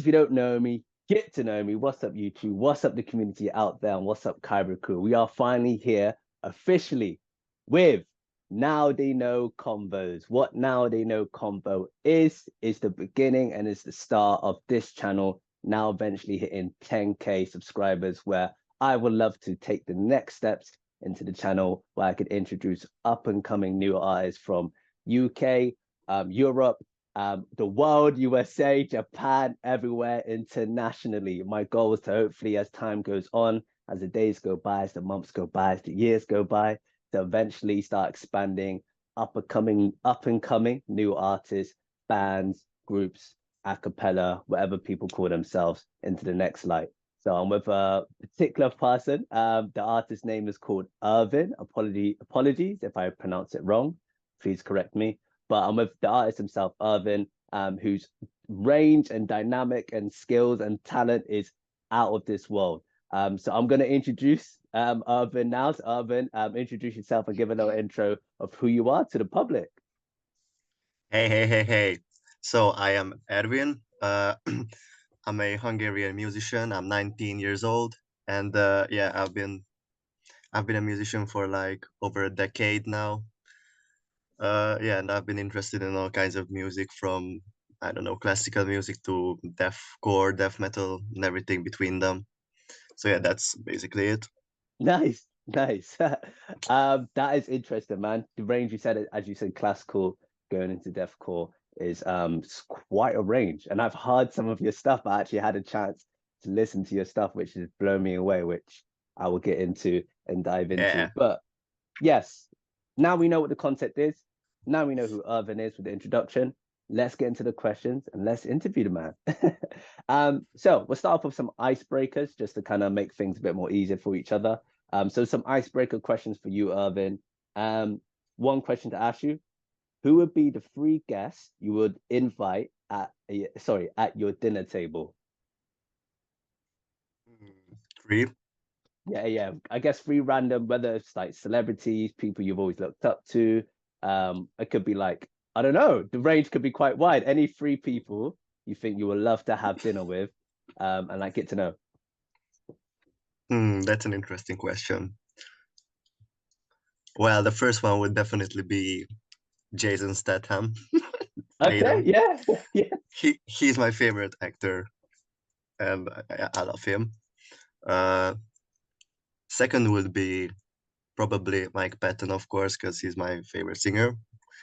if you don't know me, get to know me. What's up, YouTube? What's up, the community out there? And what's up, Kyber crew? We are finally here officially with Now They Know Combos. What Now They Know Combo is the beginning and is the start of this channel now eventually hitting 10K subscribers, where I would love to take the next steps into the channel where I could introduce up and coming new artists from UK, Europe, the world, USA, Japan, everywhere internationally. My goal is to hopefully, as time goes on, as the days go by, as the months go by, as the years go by, to eventually start expanding up and coming new artists, bands, groups, acapella, whatever people call themselves, into the next light. So I'm with a particular person. The artist's name is called Ervin. Apologies if I pronounce it wrong. Please correct me. But I'm with the artist himself, Ervin, whose range and dynamic and skills and talent is out of this world. So I'm going to introduce Ervin now. So Ervin, introduce yourself and give a little intro of who you are to the public. Hey. So I am Ervin. I'm a Hungarian musician. I'm 19 years old, and yeah, I've been a musician for like over a decade now. Yeah, and I've been interested in all kinds of music, from I don't know, classical music to deathcore, death metal, and everything between them. So yeah, that's basically it. Nice, nice. That is interesting, man. The range you said, as you said, classical going into deathcore is quite a range. And I've heard some of your stuff. I actually had a chance to listen to your stuff, which has blown me away, which I will get into and dive into. Yeah. But yes, now we know what the concept is. Now we know who Ervin is with the introduction. Let's get into the questions and let's interview the man. So we'll start off with some icebreakers just to kind of make things a bit more easier for each other. So some icebreaker questions for you, Ervin. One question to ask you: who would be the three guests you would invite at your dinner table? Three. Yeah. I guess three random, whether it's like celebrities, people you've always looked up to. It could be like, I don't know, the range could be quite wide. Any three people you think you would love to have dinner with, and like get to know. That's an interesting question. Well, the first one would definitely be Jason Statham. Okay, Tatum. yeah, yeah. He's my favorite actor, and I love him. Uh, Second would be probably Mike Patton, of course, because he's my favorite singer,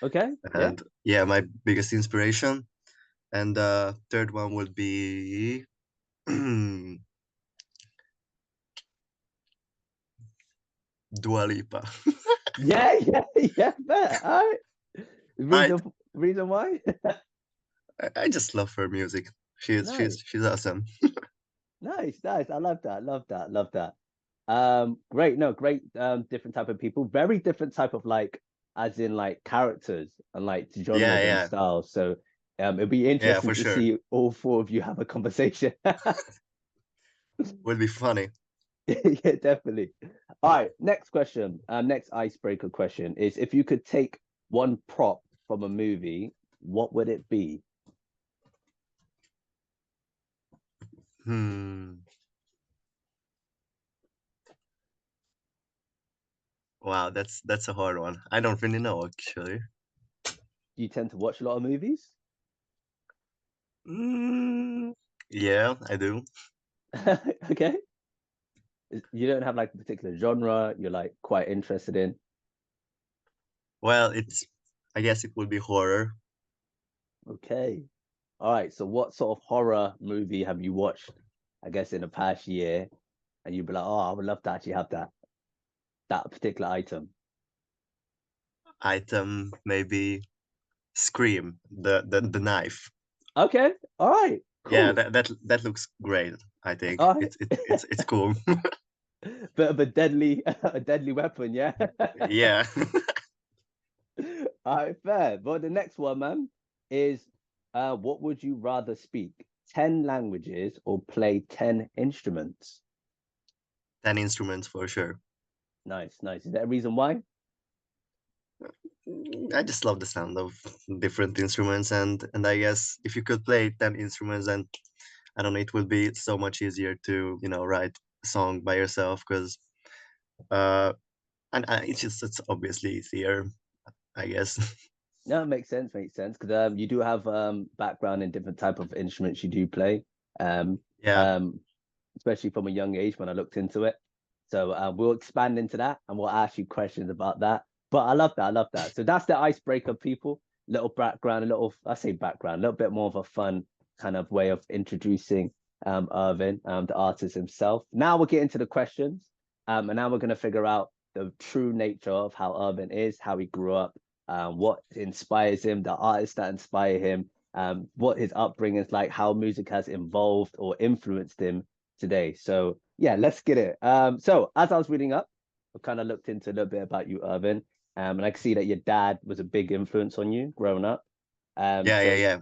Okay, yeah. and yeah, my biggest inspiration. And third one would be Dua Lipa. Yeah, fair. All right. I Reason why? I just love her music. She's Nice, she's she's awesome. nice. I love that. Love that. Great. No, great. Different type of people. Very different type of like, as in like characters and like Yeah, genres and yeah, styles. So, it'd be yeah, interesting for to sure. see all four of you have a conversation. Would be funny. Yeah, definitely. All right. Next question. Next icebreaker question is: if you could take one prop from a movie, what would it be? Hmm. Wow, that's a hard one. I don't really know actually. Do you tend to watch a lot of movies? Mm, yeah, I do. Okay. You don't have like a particular genre you're like quite interested in. Well, I guess it would be horror. Okay. All right. So what sort of horror movie have you watched, I guess, in the past year? And you'd be like, oh, I would love to actually have that particular item. Item maybe Scream, the knife. Okay. All right. Yeah, Cool. that looks great. I think All right. it's cool. Bit of a deadly a deadly weapon, yeah. Yeah. All right, fair. But the next one, man, is what would you rather speak? 10 languages or play 10 instruments? 10 instruments for sure. Nice. Is there a reason why? I just love the sound of different instruments, and I guess if you could play 10 instruments, then I don't know, it would be so much easier to, write a song by yourself because uh and it's obviously easier, I guess. No, it makes sense because you do have background in different type of instruments you do play. Um, Yeah. um, especially from a young age when I looked into it. So we'll expand into that and we'll ask you questions about that. But I love that. I love that. So that's the icebreaker, people. Little background, a little, I say background, a little bit more of a fun kind of way of introducing Ervin, the artist himself. Now we'll get into the questions. And now we're going to figure out the true nature of how Ervin is, how he grew up, what inspires him, the artists that inspire him, what his upbringing is like, how music has evolved or influenced him today. So yeah, let's get it. So as I was reading up, I kind of looked into a little bit about you, Ervin, and I can see that your dad was a big influence on you growing up. Yeah, yeah, So yeah.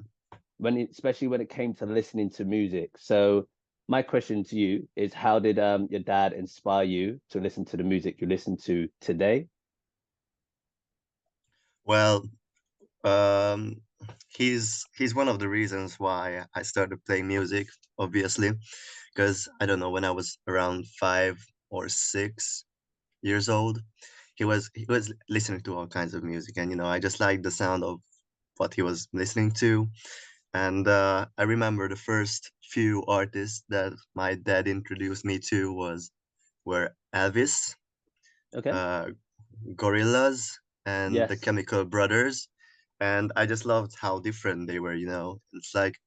especially when it came to listening to music. So my question to you is, how did your dad inspire you to listen to the music you listen to today? Well, um he's one of the reasons why I started playing music, obviously, because I don't know, when I was around 5 or 6 years old, he was listening to all kinds of music, and I just liked the sound of what he was listening to. And I remember the first few artists that my dad introduced me to were Elvis, Okay. uh, Gorillaz, and the Yes. Chemical Brothers. And I just loved how different they were. It's like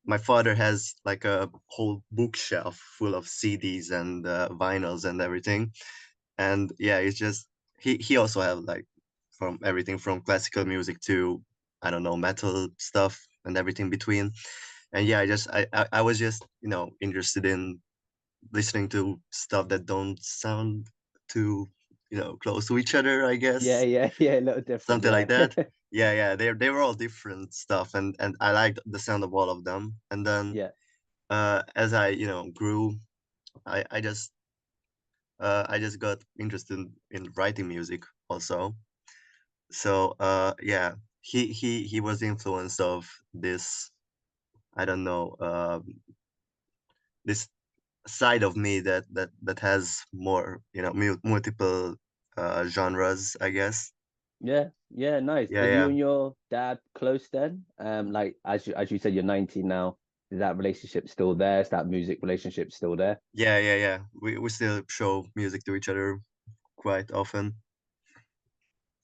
my father has like a whole bookshelf full of CDs and vinyls and everything. And yeah, it's just he also have like from everything from classical music to, I don't know, metal stuff and everything between. And yeah, I was just interested in listening to stuff that don't sound too close to each other, I Yeah, guess, yeah, yeah, a little different. something Yeah. like that. Yeah, yeah, they were all different stuff, and I liked the sound of all of them. And then Yeah. as I grew, I I just got interested in writing music also. So yeah, he was the influence of this, I don't know, this side of me that has more multiple genres, I guess. Yeah, yeah, nice. Yeah, Are you yeah, and your dad close then? Like as you said, you're 19 now. Is that relationship still there? Is that music relationship still there? yeah, yeah, yeah. We still show music to each other quite often.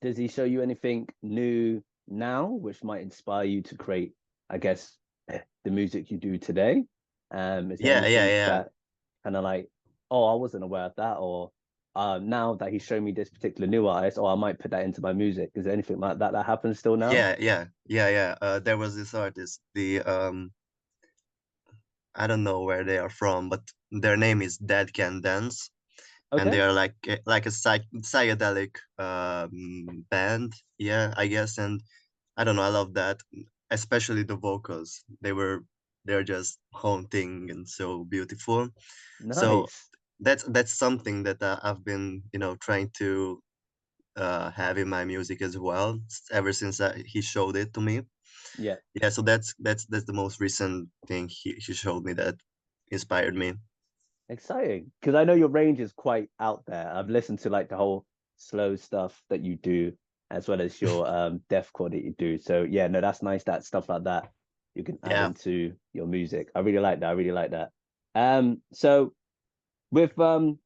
Does he show you anything new now, which might inspire you to create, I guess, the music you do today? Is there Yeah, yeah, anything yeah. that kind of like, oh, I wasn't aware of that, or now that he's shown me this particular new artist, or I might put that into my music. Is there anything like that that happens still now? Yeah, yeah, yeah, yeah. There was this artist, the I don't know where they are from, but their name is Dead Can Dance, and they Okay, are like a psychedelic band. Yeah, I guess. And I don't know, I love that, especially the vocals. They're just haunting and so beautiful. So nice. that's something that I've been trying to have in my music as well, ever since he showed it to me. Yeah. Yeah, so that's the most recent thing he showed me that inspired me. Exciting, because I know your range is quite out there. I've listened to like the whole slow stuff that you do, as well as your deathcore that you do. So yeah, no, that's nice. That stuff like that you can add Yeah. into your music. I really like that. I really like that. So with um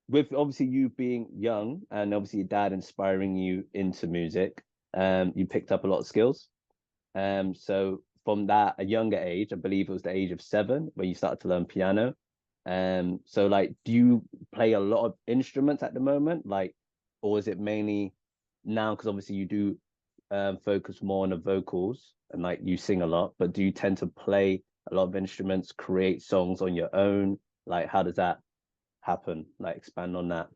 with obviously you being young and obviously your dad inspiring you into music, you picked up a lot of skills. So from that a younger age, I believe it was the age of 7 when you started to learn piano. So like, do you play a lot of instruments at the moment, like, or is it mainly now? Because obviously you do focus more on the vocals and like you sing a lot, but do you tend to play a lot of instruments, create songs on your own? Like, how does that happen? Like, expand on that.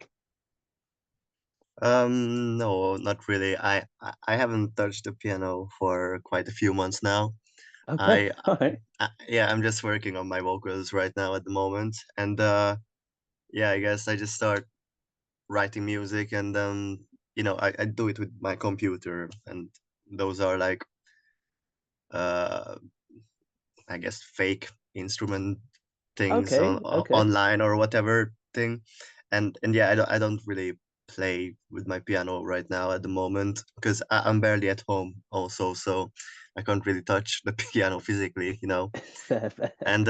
No, not really. I haven't touched the piano for quite a few months now. Okay, I, all right. yeah, I'm just working on my vocals right now at the moment. And yeah, I guess I just start writing music, and then I do it with my computer, and those are like uh I guess, fake instrument things on Okay, okay. online or whatever thing. And yeah, I don't really play with my piano right now at the moment because I'm barely at home also, so I can't really touch the piano physically, you know. Fair, fair. And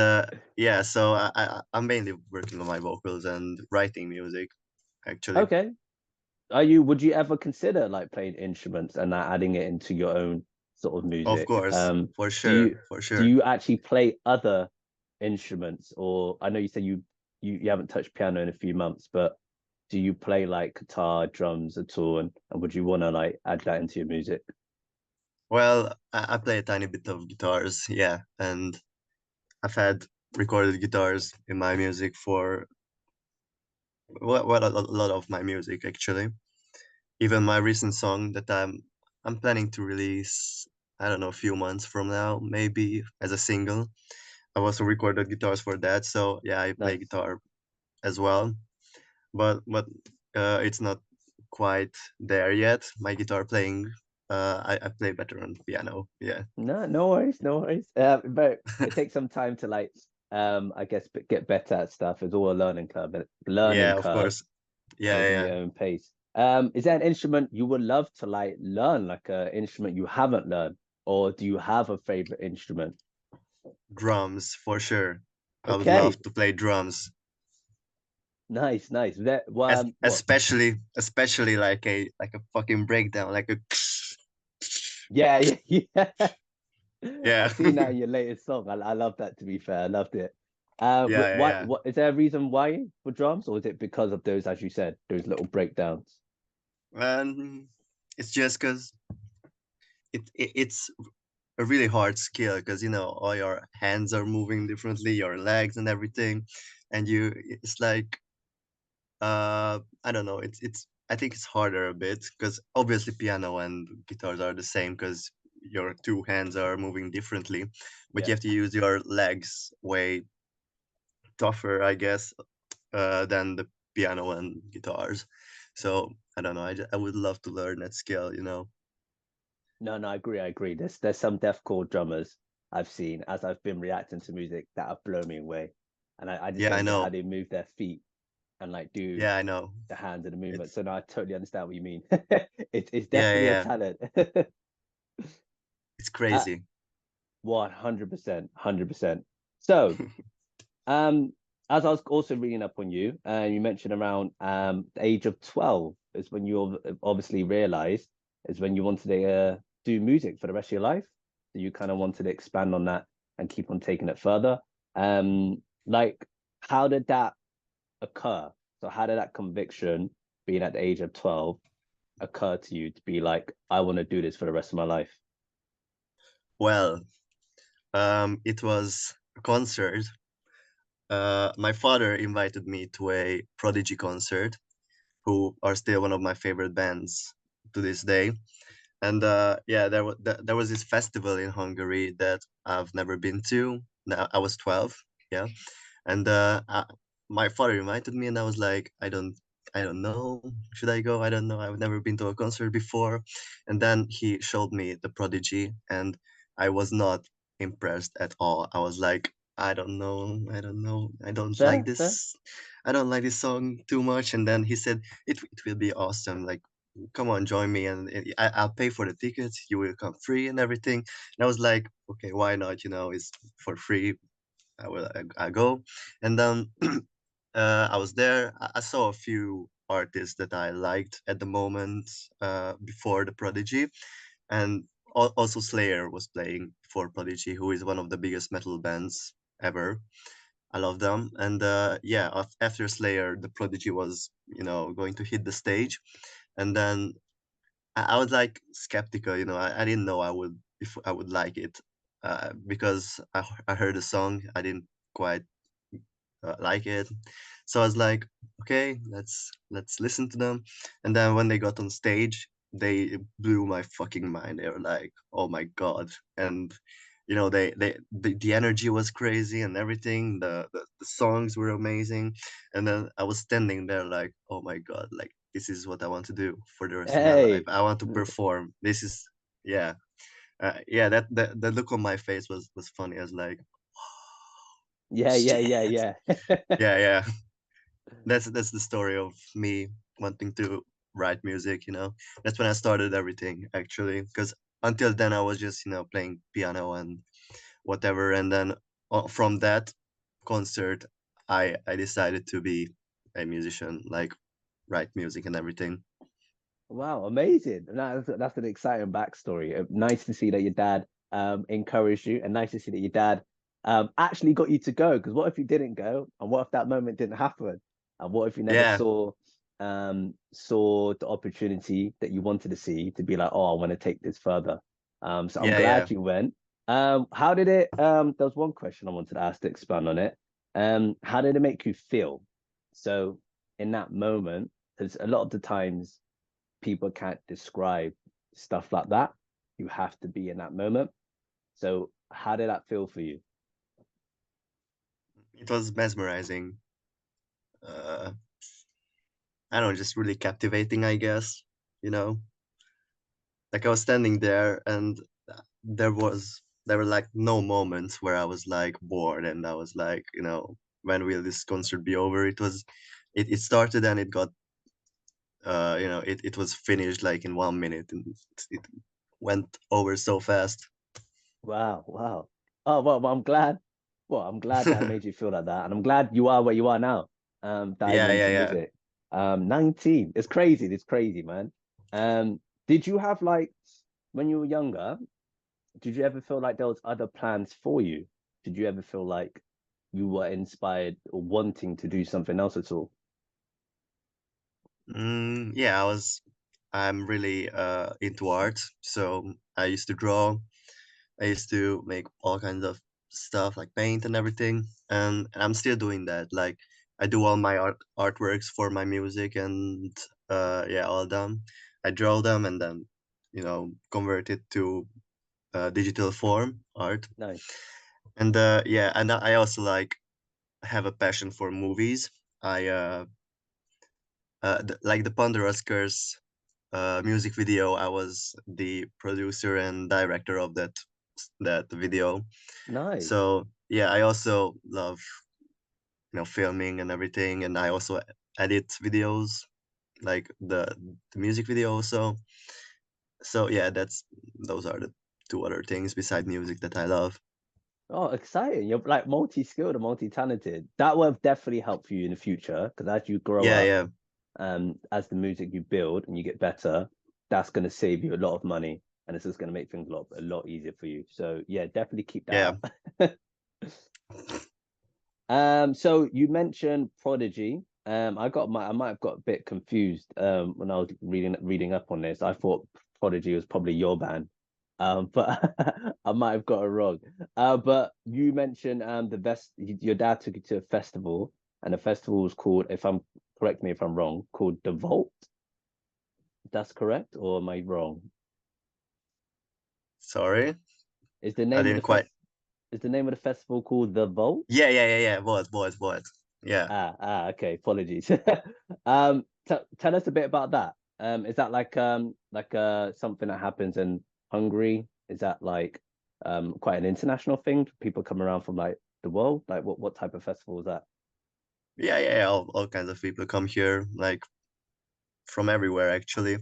yeah, so I'm mainly working on my vocals and writing music actually. Okay. Would you ever consider like playing instruments and adding it into your own sort of Of music? course, for Do sure, you for do sure. you actually play other instruments, or I know you said you haven't touched piano in a few months, but do you play like guitar, drums at all, and would you want to like add that into your music? Well, I play a tiny bit of guitars, yeah, and I've had recorded guitars in my music for a lot of my music actually. Even my recent song that I'm planning to release, I don't know, a few months from now, maybe as a single. I've also recorded guitars for that, so yeah, I play Nice. guitar as well. But it's not quite there yet. My guitar playing, I play better on piano. Yeah, No, no worries, no worries. But it takes some time to like, I guess, get better at stuff. It's all a learning yeah, of curve course. Yeah, building yeah. your own pace. Is there an instrument you would love to like learn, like a instrument you haven't learned, or do you have a favorite instrument? Drums for sure. I would Okay, love to play drums, nice, nice. That what? especially like a fucking breakdown, like a Yeah, yeah, yeah. yeah, I've seen that in your latest song. I love that. To be fair, I loved it. yeah, yeah, Why? yeah. What is there a reason why for drums, or is it because of those, as you said, those little breakdowns? And it's just because it's a really hard skill because you know all your hands are moving differently, your legs and everything, and it's like I don't know, it's I think it's harder a bit because obviously piano and guitars are the same because your two hands are moving differently, but Yeah. you have to use your legs way tougher, I guess, than the piano and guitars. So I don't know. I would love to learn that skill. You know. No, no, I agree. I agree. There's some deathcore drummers I've seen as I've been reacting to music that have blown me away, and I just Yeah, I don't get how know. they move their feet and like do Yeah, I know. the hands and the movement. It's So no, I totally understand what you mean. It's yeah, yeah, definitely a yeah. talent. It's uh, crazy. 100%, 100%. So, um, as I was also reading up on you, and you mentioned around the age of 12 is when you obviously realized is when you wanted to do music for the rest of your life. So you kind of wanted to expand on that and keep on taking it further. Like, how did that occur? So how did that conviction, being at the age of 12, occur to you to be like, I want to do this for the rest of my life? Well, it was a concert. My father invited me to a Prodigy concert, who are still one of my favorite bands to this day. And yeah, there was this festival in Hungary that I've never been to. Now I was 12, yeah, and my father invited me, and I was like, I don't know, should I go? I don't know. I've never been to a concert before, and then he showed me the Prodigy, and I was not impressed at all. I was like, I don't know, Fair, fair. I don't like this song too much. And then he said, it will be awesome. Like, come on, join me, and I'll pay for the tickets. You will come free and everything. And I was like, okay, why not? You know, it's for free. I go, and then I was there. I saw a few artists that I liked at the moment before the Prodigy, and also Slayer was playing for Prodigy, who is one of the biggest metal bands ever. I love them, and yeah, after Slayer, the Prodigy was going to hit the stage, and then I was like skeptical. You know, I didn't know if I would like it because I heard the song, I didn't quite like it. So I was like, okay, let's listen to them. And then when they got on stage, they blew my fucking mind. They were like, oh my god. And the energy was crazy and everything. The songs were amazing. And then I was standing there like, oh my god, like this is what I want to do for the rest of my life. Hey, I want to perform. This is yeah. Yeah, that look on my face was funny. I was like, Yeah, yeah, yeah, shit. yeah. Yeah, yeah. That's the story of me wanting to write music. That's when I started everything actually. Because until then I was just playing piano and whatever, and then from that concert, I decided to be a musician, like write music and everything. Wow, amazing. That's an exciting backstory. Nice to see that your dad encouraged you, and nice to see that your dad actually got you to go. Because what if you didn't go? And what if that moment didn't happen? And what if you never Yeah, saw the opportunity that you wanted to see to be like, oh, I want to take this further. So I'm yeah, yeah. glad you went. How did it there was one question I wanted to ask to expand on it. How did it make you feel? So in that moment, because a lot of the times people can't describe stuff like that. You have to be in that moment. So how did that feel for you? It was mesmerizing. Uh, I don't know, just really captivating, I guess. You know, like I was standing there, and there were like no moments where I was like bored, and I was like, when will this concert be over? It started and it got it was finished like in 1 minute, and it went over so fast. Wow, wow. Oh well, I'm glad. Well, I'm glad that made you feel like that, and I'm glad you are where you are now. Diving Yeah, yeah, into yeah. music. 19. It's crazy. It's crazy, man. Did you have like when you were younger? Did you ever feel like there was other plans for you? Did you ever feel like you were inspired or wanting to do something else at all? Yeah, I'm really into art, so I used to draw. I used to make all kinds of stuff like paint and everything, and I'm still doing that. Like I do all my artworks for my music, and yeah, all them. I draw them and then convert it to digital form art. Nice. And yeah, and I also like have a passion for movies. I like the Pandora's Curse music video. I was the producer and director of that video. Nice. So yeah, I also love filming and everything, and I also edit videos like the music video also. So yeah, those are the two other things beside music that I love. Oh, exciting. You're like multi-skilled and multi-talented. That will definitely help you in the future because as you grow Yeah, up, yeah, as the music you build and you get better, that's going to save you a lot of money and it's just going to make things a lot easier for you. So yeah, definitely keep that yeah. up. So you mentioned Prodigy. I might have got a bit confused when I was reading up on this. I thought Prodigy was probably your band. But I might have got it wrong. But you mentioned the best your dad took you to a festival, and the festival was called, if I'm correct me if I'm wrong, called The Vault. That's correct, or am I wrong? Sorry, Is the I name of the didn't quite. is the name of the festival called The Vault? Yeah, yeah, yeah, yeah. What? Yeah. Okay, apologies. Tell us a bit about that. Is that like something that happens in Hungary? Is that like quite an international thing? People come around from like the world? Like what type of festival is that? Yeah, yeah, yeah. All kinds of people come here, like from everywhere actually.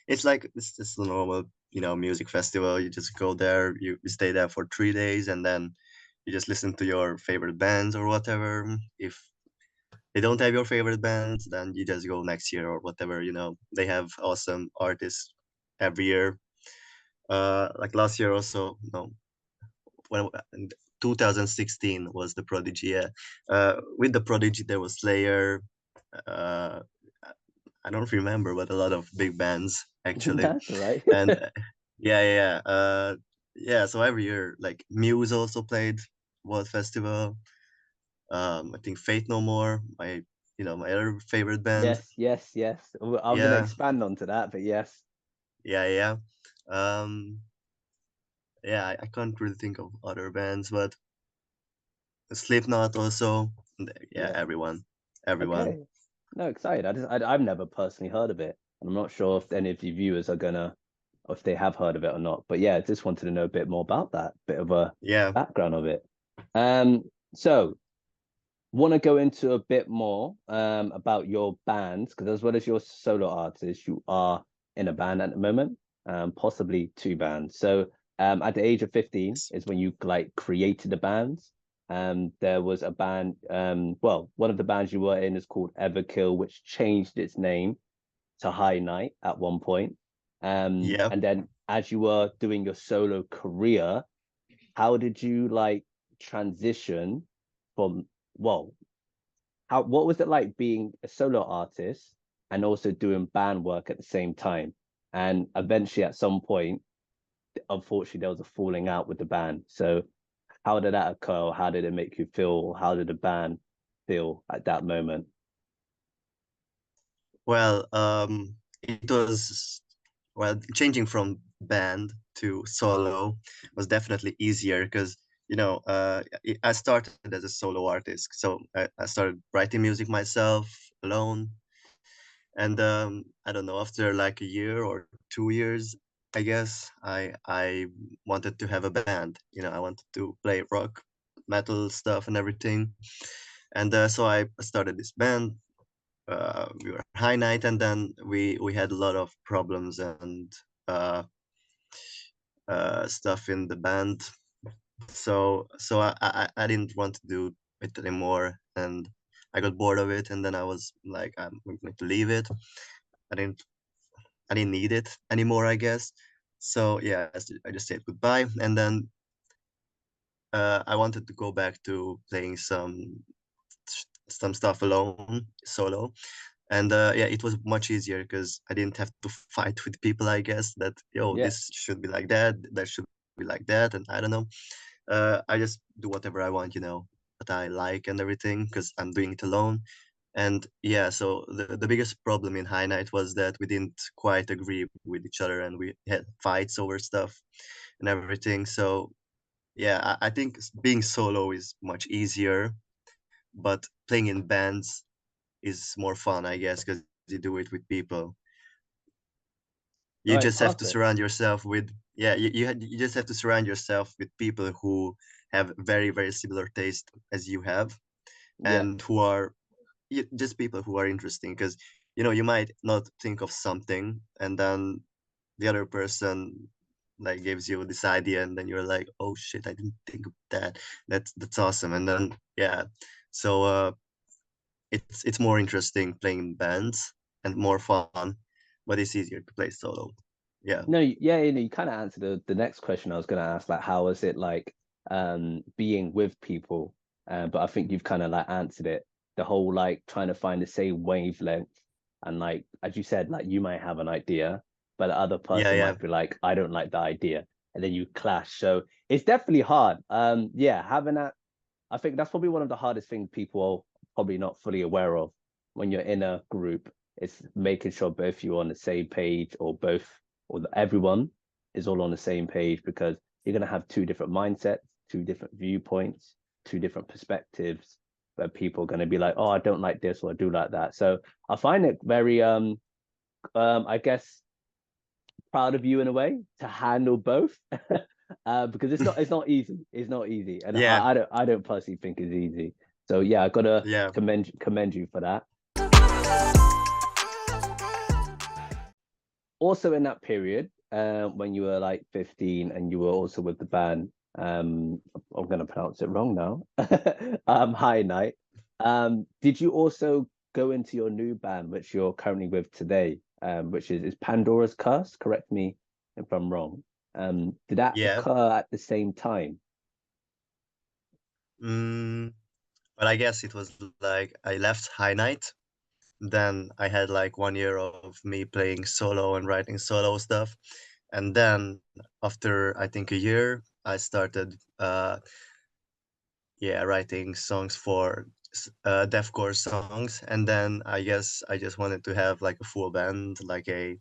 It's just a normal, music festival. You just go there, you stay there for 3 days, and then you just listen to your favorite bands or whatever. If they don't have your favorite bands, then you just go next year or whatever. They have awesome artists every year. Like last year also, when 2016 was the Prodigy. Yeah. With the Prodigy, there was Slayer. Uh, I don't remember, but a lot of big bands actually. That's all right. And yeah, yeah, yeah. Yeah. So every year, like Muse also played World Festival. I think Fate No More, my other favorite band. Yes, yes, yes. I'm gonna Yeah, expand onto that, but yes, yeah, yeah. Yeah, I can't really think of other bands, but Slipknot also. Yeah, yeah. everyone. Okay. No, excited. I've never personally heard of it. And I'm not sure if any of your viewers if they have heard of it or not. But yeah, just wanted to know a bit more about that, bit of a Yeah. background of it. So want to go into a bit more about your bands because as well as your solo artist, you are in a band at the moment, possibly two bands. So at the age of 15 is when you like created the bands. There was a band, well, one of the bands you were in is called Everkill, which changed its name to High Night at one point. Yeah. And then as you were doing your solo career, how did you like transition from, well, how what was it like being a solo artist and also doing band work at the same time? And eventually at some point, unfortunately, there was a falling out with the band. So how did that occur? How did it make you feel? How did the band feel at that moment? Well, it was well changing from band to solo was definitely easier because I started as a solo artist, so I started writing music myself alone, and I don't know, after like a year or 2 years, I guess I wanted to have a band. I wanted to play rock, metal stuff, and everything, and so I started this band. We were high night, and then we had a lot of problems and uh, stuff in the band. So I didn't want to do it anymore, and I got bored of it, and then I was like, I'm going to leave it. I didn't I didn't need it anymore, I guess. So yeah, I just said goodbye, and then I wanted to go back to playing some stuff alone, solo. And yeah, it was much easier because I didn't have to fight with people, I guess, that, yo, Yeah. this should be like that should be like that. And I don't know. I just do whatever I want, what I like and everything, because I'm doing it alone. And yeah, so the biggest problem in High Night was that we didn't quite agree with each other and we had fights over stuff and everything. So yeah, I think being solo is much easier, but playing in bands is more fun, I guess, because you do it with people. All You right, just have to perfect. surround yourself with, yeah, you just have to surround yourself with people who have very, very similar taste as you have, Yeah. and who are just people who are interesting, because you might not think of something, and then the other person like gives you this idea, and then you're like, oh shit, I didn't think of that. That's awesome. And then yeah, so it's more interesting playing in bands and more fun, but it's easier to play solo. Yeah. No, yeah, you kind of answered the next question I was going to ask, like, how was it like being with people? But I think you've kind of like answered it. The whole like trying to find the same wavelength, and like as you said, like you might have an idea, but the other Yeah, person yeah, might be like, I don't like the idea, and then you clash. So it's definitely hard. Yeah, having that, I think that's probably one of the hardest things people are probably not fully aware of when you're in a group. It's making sure both you are on the same page, or both, or everyone is all on the same page, because you're going to have two different mindsets, two different viewpoints, two different perspectives, where people are going to be like, oh, I don't like this or I do like that. So I find it very I guess proud of you in a way to handle both. Because it's not easy. It's not easy, and yeah, I don't personally think it's easy. So yeah, I gotta yeah, commend you for that. Also, in that period, when you were like 15 and you were also with the band, I'm gonna pronounce it wrong now, High Night. Did you also go into your new band, which you're currently with today, which is Pandora's Curse? Correct me if I'm wrong. Did that yeah. occur at the same time? mm, well, I guess it was like I left High Night, then I had like 1 year of me playing solo and writing solo stuff, and then after I think a year I started yeah, writing songs for deathcore songs. And then I guess I just wanted to have like a full band, like a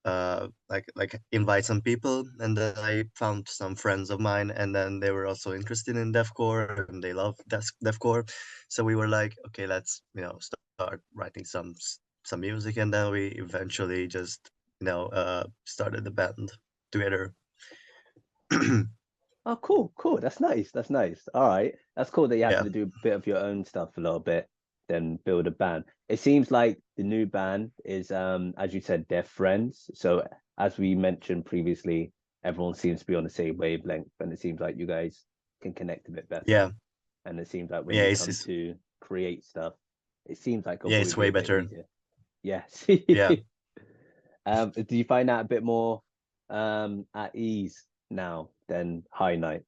like invite some people. And then I found some friends of mine, and then they were also interested in deathcore and they love deathcore. So we were like, okay, let's start writing some music. And then we eventually just started the band together. Oh, cool, cool. That's nice. That's nice. All right. That's cool that you had Yeah, to do a bit of your own stuff a little bit, then build a band. It seems like the new band is, as you said, they're friends. So as we mentioned previously, everyone seems to be on the same wavelength, and it seems like you guys can connect a bit better. yeah, And it seems like when yeah. you It's, come it's to create stuff, it seems like it'll yeah, probably it's be way a bit better. easier. Yes. Yeah, Do you find that a bit more at ease now than High Night?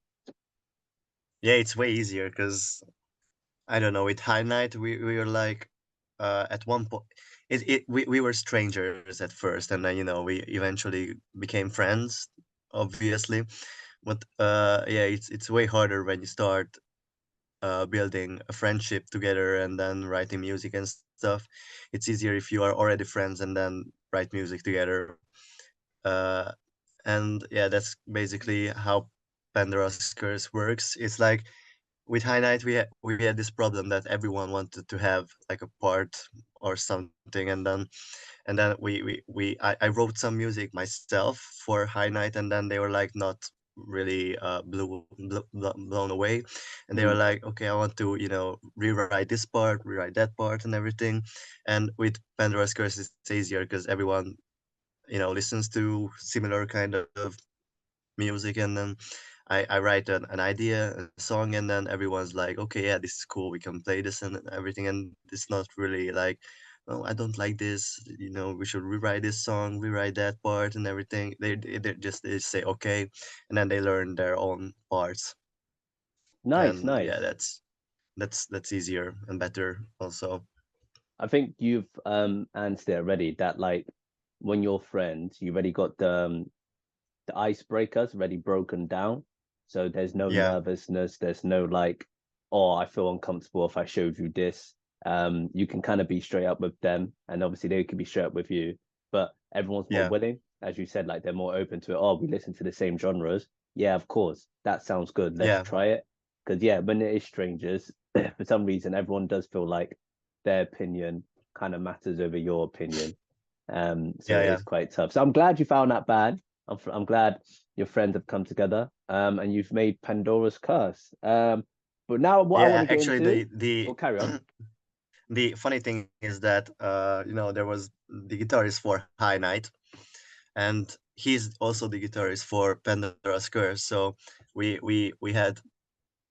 yeah. It's way easier because I don't know. With High Night, we were like, at one point, we were strangers at first, and then we eventually became friends, obviously. But yeah, it's way harder when you start building a friendship together and then writing music and stuff. It's easier if you are already friends and then write music together. Uh, and yeah, that's basically how Pandora's Curse works. It's like with High Night, we had this problem that everyone wanted to have like a part or something, and then I wrote some music myself for High Night, and then they were like not really blown away, and they were Mm. like, okay, I want to rewrite this part, rewrite that part, and everything. And with Pandora's Curse, it's easier because everyone listens to similar kind of music, and then I write an idea, a song, and then everyone's like, okay, yeah, this is cool, we can play this and everything, and it's not really like, oh, I don't like this, we should rewrite this song, rewrite that part and everything. They say okay, and then they learn their own parts, Nice, and yeah, nice. that's easier and better also. I think you've answered it already that like when you're friends, you've already got the icebreakers already broken down. So there's no Yeah, nervousness, there's no like, oh, I feel uncomfortable if I showed you this. You can kind of be straight up with them, and obviously they can be straight up with you, but everyone's more yeah, willing, as you said, like they're more open to it. Oh, we listen to the same genres. Yeah, of course, that sounds good. Let's yeah, try it. Because yeah, when it is strangers, for some reason, everyone does feel like their opinion kind of matters over your opinion. So yeah, it yeah, is quite tough. So I'm glad you found that band. I'm glad your friends have come together. And you've made Pandora's Curse. But now what I want yeah. to get Actually, into, the or carry on. the funny thing is that there was the guitarist for High Night, and he's also the guitarist for Pandora's Curse. So we had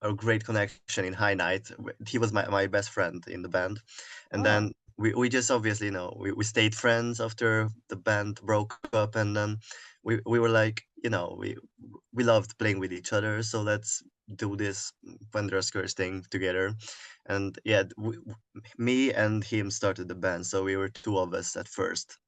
a great connection in High Night. He was my best friend in the band, and then Ah, we just obviously we stayed friends after the band broke up, and then we were like, we loved playing with each other, so let's do this Pandora's Curse thing together. And yeah, me and him started the band, so we were two of us at first.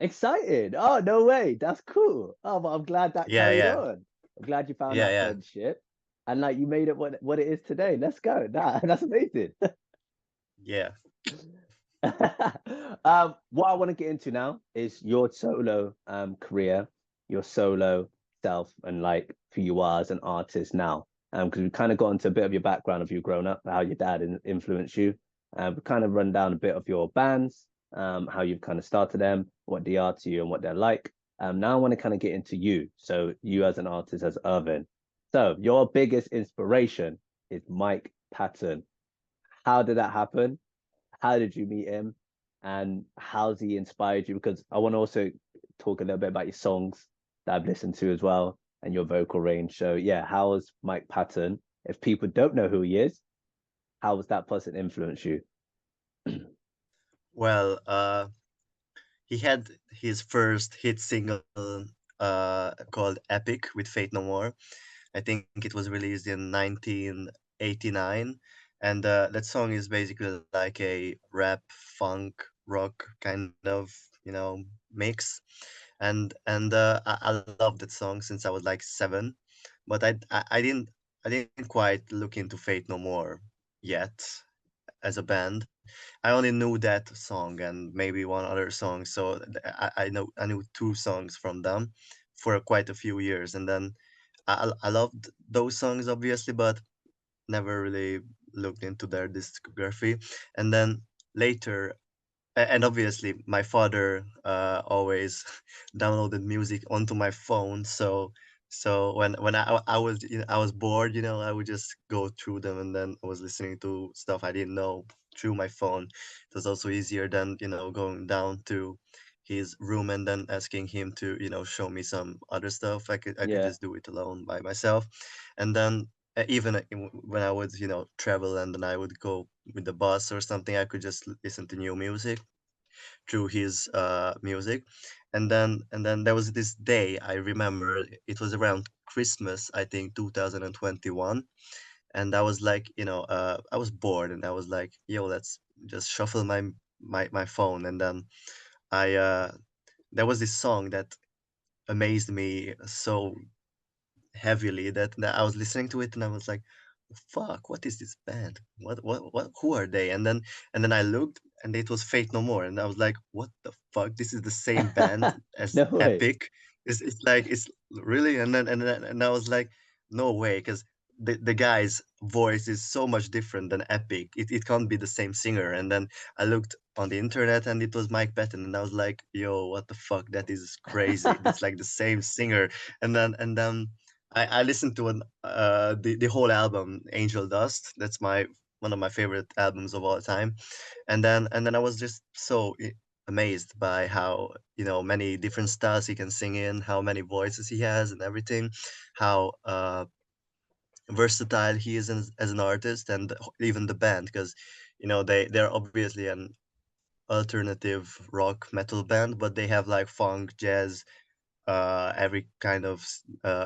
excited. Oh, no way. That's cool. Oh, but I'm glad that Yeah, carried yeah, on. I'm glad you found yeah, that yeah, friendship. And like you made it what it is today. Let's go. That's amazing. yeah. What I want to get into now is your solo career, your solo self, and like who you are as an artist now. Because we kind of got into a bit of your background of you growing up, how your dad influenced you. We kind of run down a bit of your bands, how you've kind of started them, what they are to you, and what they're like. Now I want to kind of get into you. So you as an artist, as Ervin. So your biggest inspiration is Mike Patton. How did that happen? How did you meet him? And how's he inspired you? Because I want to also talk a little bit about your songs that I've listened to as well and your vocal range. So yeah, how has Mike Patton, if people don't know who he is, how was that person influence you? Well, he had his first hit single called Epic with Fate No More. I think it was released in 1989. And that song is basically like a rap, funk, rock kind of, mix. And I loved that song since I was like 7. But I didn't quite look into Fate No More yet as a band. I only knew that song and maybe one other song. So I knew 2 songs from them for quite a few years, and then I loved those songs obviously, but never really looked into their discography. And then later, and obviously my father always downloaded music onto my phone, so when I was, I was bored, I would just go through them, and then I was listening to stuff I didn't know through my phone. It was also easier than going down to his room and then asking him to show me some other stuff. I could Yeah, just do it alone by myself. And then even when I would travel, and then I would go with the bus or something, I could just listen to new music through his music. And then there was this day, I remember it was around Christmas, I think 2021. And I was like, I was bored, and I was like, yo, let's just shuffle my phone. And then I there was this song that amazed me so heavily that I was listening to it, and I was like, "Fuck, what is this band? What? Who are they?" And then I looked, and it was Fate No More, and I was like, "What the fuck? This is the same band as no way. Epic? It's like it's really?" And I was like, "No way," because the guy's voice is so much different than Epic. It can't be the same singer. And then I looked on the internet, and it was Mike Patton, and I was like, "Yo, what the fuck? That is crazy. It's like the same singer." And then I listened to the whole album, Angel Dust. That's my one of my favorite albums of all time. And then I was just so amazed by how many different styles he can sing in, how many voices he has, and everything, how versatile he is as an artist, and even the band, because they're obviously an alternative rock metal band, but they have like funk, jazz, every kind of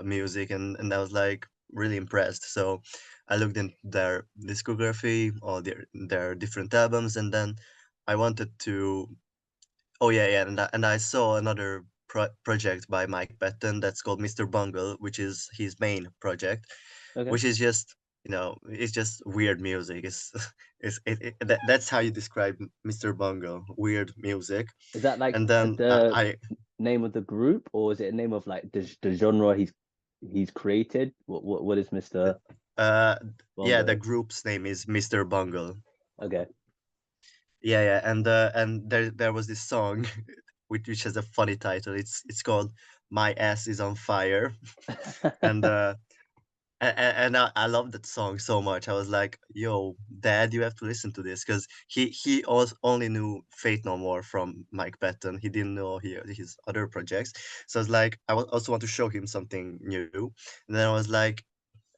music, and I was like really impressed. So I looked in their discography, or their different albums, and then I wanted to. Oh yeah, yeah, and I saw another project by Mike Patton that's called Mr. Bungle, which is his main project, Okay. which is just it's just weird music. It's that's how you describe Mr. Bungle, weird music. Is that like And then the name of the group, or is it a name of like the genre he's created? What is Mr. Uh, yeah, the Bongo? group's name is Mr. Bungle. Okay. Yeah, yeah, and there was this song, which has a funny title. It's called "My Ass Is on Fire," and I love that song so much. I was like, "Yo, Dad, you have to listen to this," because he also only knew Fate No More from Mike Patton. He didn't know his other projects. So I was like, also want to show him something new. And then I was like,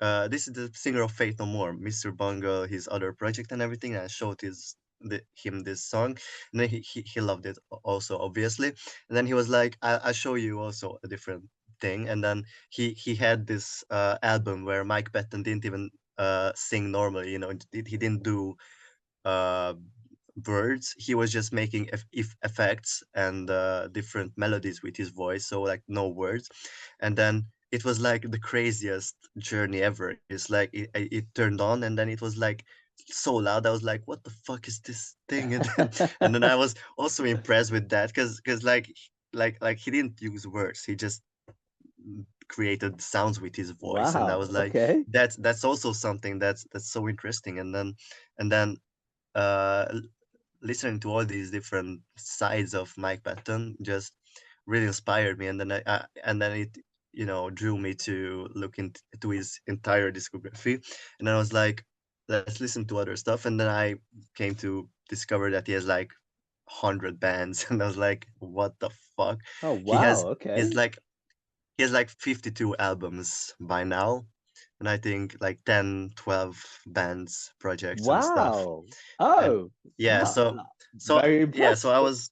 this is the singer of Fate No More, Mr. Bungle, his other project and everything. And I showed him this song, and then he loved it also, obviously. And then he was like, I'll show you also a different thing. And then he had this album where Mike Patton didn't even sing normally. He didn't do uh, words. He was just making if effects and different melodies with his voice, so like no words. And then it was like the craziest journey ever. It's like it turned on, and then it was like so loud. I was like, what the fuck is this thing? And then I was also impressed with that, because like he didn't use words. He just created sounds with his voice, and I was Wow. like, Okay. that's also something that's so interesting. And then uh listening to all these different sides of Mike Patton just really inspired me, and then it drew me to look into his entire discography. And then I was like, let's listen to other stuff. And then I came to discover that he has like 100 bands, and I was like, what the fuck? Oh He wow. has Okay. he's like he has like 52 albums by now, and I think like 10, 12 bands, projects and stuff. Wow. And Oh, yeah, that, so very yeah, so I impressive. was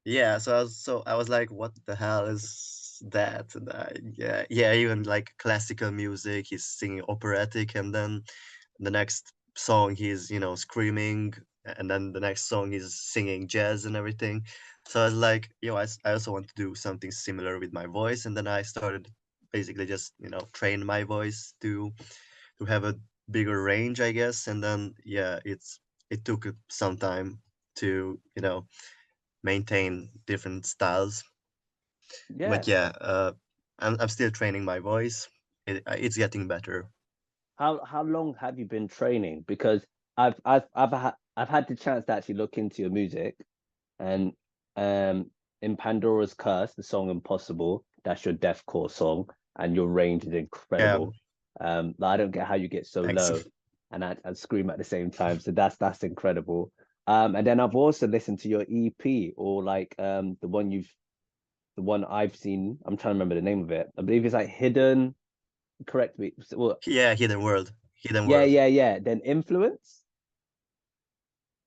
yeah, so I was like, what the hell is that? And yeah, yeah, even like classical music, he's singing operatic, and then the next song he's screaming, and then the next song he's singing jazz and everything. So I was like, I also want to do something similar with my voice. And then I started basically just train my voice to have a bigger range, I guess. And then yeah, it took some time to maintain different styles. Yeah. But yeah, I'm still training my voice. It's getting better. How long have you been training? Because I've I've had the chance to actually look into your music, and in Pandora's Curse, the song Impossible, that's your deathcore song, and your range is Yeah, incredible. Like, I don't get how you get so thanks. low and scream at the same time. So that's incredible. And then I've also listened to your EP, or like the one I've seen. I'm trying to remember the name of it. I believe it's like Hidden. Correct me. Well, Yeah, Hidden World. Hidden yeah, World. yeah, yeah. Then Influence.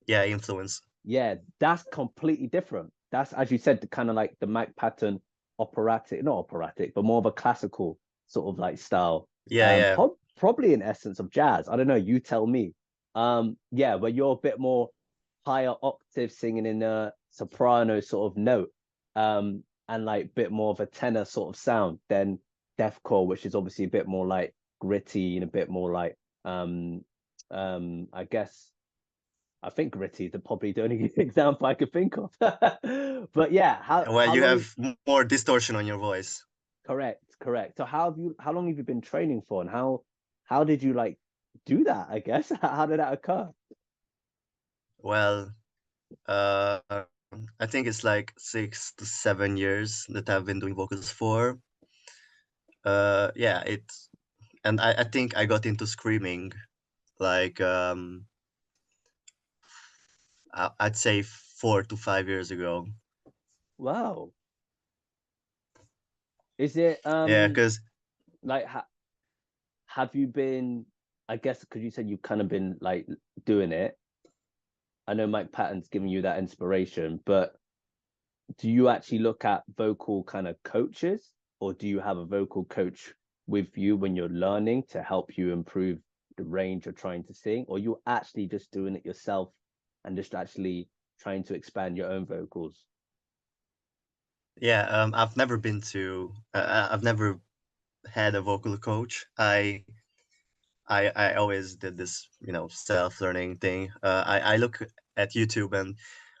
Yeah, Influence. Yeah, that's completely different. That's, as you said, the kind of like the Mike Patton operatic, not operatic, but more of a classical sort of like style. Yeah, yeah. Probably an essence of jazz. I don't know. You tell me. Yeah, where you're a bit more higher octave singing in a soprano sort of note, and like a bit more of a tenor sort of sound than deathcore, which is obviously a bit more like gritty and a bit more like I guess I think gritty is probably the only example I could think of. But yeah, Well, how you long? have more distortion on your voice. Correct, correct. So how long have you been training for, and how did you like do that? I guess how did that occur? Well, uh, I think it's like 6 to 7 years that I've been doing vocals for. Yeah, and I think I got into screaming like I'd say 4 to 5 years ago. Wow, is it Yeah, because like have you been? I guess because you said you've kind of been like doing it. I know Mike Patton's giving you that inspiration, but do you actually look at vocal kind of coaches, or do you have a vocal coach with you when you're learning to help you improve the range you're trying to sing, or you actually just doing it yourself and just actually trying to expand your own vocals? yeah, I've never had a vocal coach. I always did this, self-learning thing. I look at YouTube, and